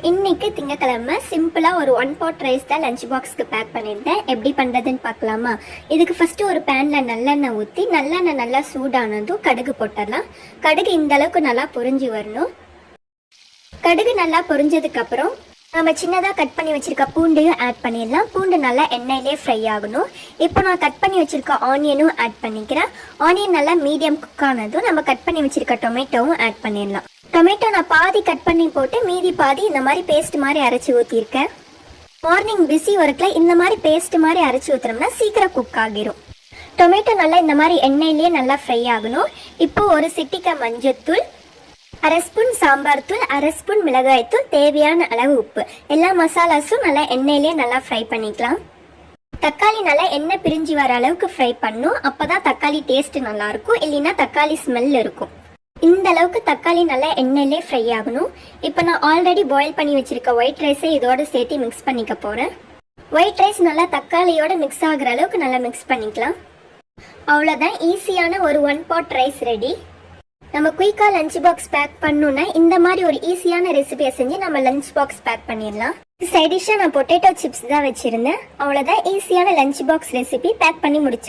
இன்னைக்கு திங்கக்கிழமை சிம்பிளாக ஒரு 1 pot ரைஸ் தான் லஞ்ச் பாக்ஸ்க்கு பேக் பண்ணியிருந்தேன். எப்படி பண்ணுறதுன்னு பார்க்கலாமா? இதுக்கு ஃபஸ்ட்டு ஒரு பேனில் நல்லெண்ணெய் ஊற்றி நல்லெண்ணெய் நல்லா சூடானதும் கடுகு போட்டுடலாம். கடுகு இந்த அளவுக்கு நல்லா பொரிஞ்சு வரணும். கடுகு நல்லா பொரிஞ்சதுக்கப்புறம் நம்ம சின்னதாக கட் பண்ணி வச்சுருக்க பூண்டையும் ஆட் பண்ணிடலாம். பூண்டு நல்லா எண்ணெயிலே ஃப்ரை ஆகணும். இப்போ நான் கட் பண்ணி வச்சுருக்க ஆனியனும் ஆட் பண்ணிக்கிறேன். ஆனியன் நல்லா மீடியம் குக் ஆனதும் நம்ம கட் பண்ணி வச்சுருக்க டொமேட்டோவும் ஆட் பண்ணிடலாம். டொமேட்டோ நான் பாதி கட் பண்ணி போட்டு மீதி பாதி இந்த மாதிரி பேஸ்ட் மாதிரி அரைச்சி ஊற்றிருக்கேன். மார்னிங் பிஸி ஒர்க்கில் இந்த மாதிரி பேஸ்ட் மாதிரி அரைச்சி ஊற்றுனோம்னா சீக்கிரம் குக் ஆகிரும். டொமேட்டோ நல்லா இந்த மாதிரி எண்ணெயிலேயே நல்லா ஃப்ரை ஆகணும். இப்போது ஒரு சிட்டிக்கை மஞ்சத்தூள், அரை ஸ்பூன் சாம்பார் தூள், அரை ஸ்பூன் மிளகாய் தூள், தேவையான அளவு உப்பு, எல்லா மசாலாஸும் நல்லா எண்ணெயிலேயே நல்லா ஃப்ரை பண்ணிக்கலாம். தக்காளி நல்லா எண்ணெய் பிரிஞ்சு வர அளவுக்கு ஃப்ரை பண்ணும். அப்போ தான் தக்காளி டேஸ்ட்டு நல்லாயிருக்கும், இல்லைன்னா தக்காளி ஸ்மெல் இருக்கும். இந்த அளவுக்கு தக்காளி நல்லா எண்ணெயிலே ஃப்ரை ஆகணும். இப்போ நான் ஆல்ரெடி பாயில் பண்ணி வச்சுருக்க ஒயிட் ரைஸை இதோடு சேர்த்து மிக்ஸ் பண்ணிக்க போகிறேன். ஒயிட் ரைஸ் நல்லா தக்காளியோடு மிக்ஸ் ஆகிற அளவுக்கு நல்லா மிக்ஸ் பண்ணிக்கலாம். அவ்வளோதான், ஈஸியான ஒரு 1 pot ரைஸ் ரெடி. நம்ம குயிக்காக லஞ்ச் பாக்ஸ் பேக் பண்ணணுன்னா இந்த மாதிரி ஒரு ஈஸியான ரெசிபியை செஞ்சு நம்ம லஞ்ச் பாக்ஸ் பேக் பண்ணிடலாம். சைட் டிஷ்ஷாக நான் பொட்டேட்டோ சிப்ஸ் தான் வச்சுருந்தேன். அவ்வளோதான், ஈஸியான லஞ்ச் பாக்ஸ் ரெசிபி பேக் பண்ணி முடிச்சேன்.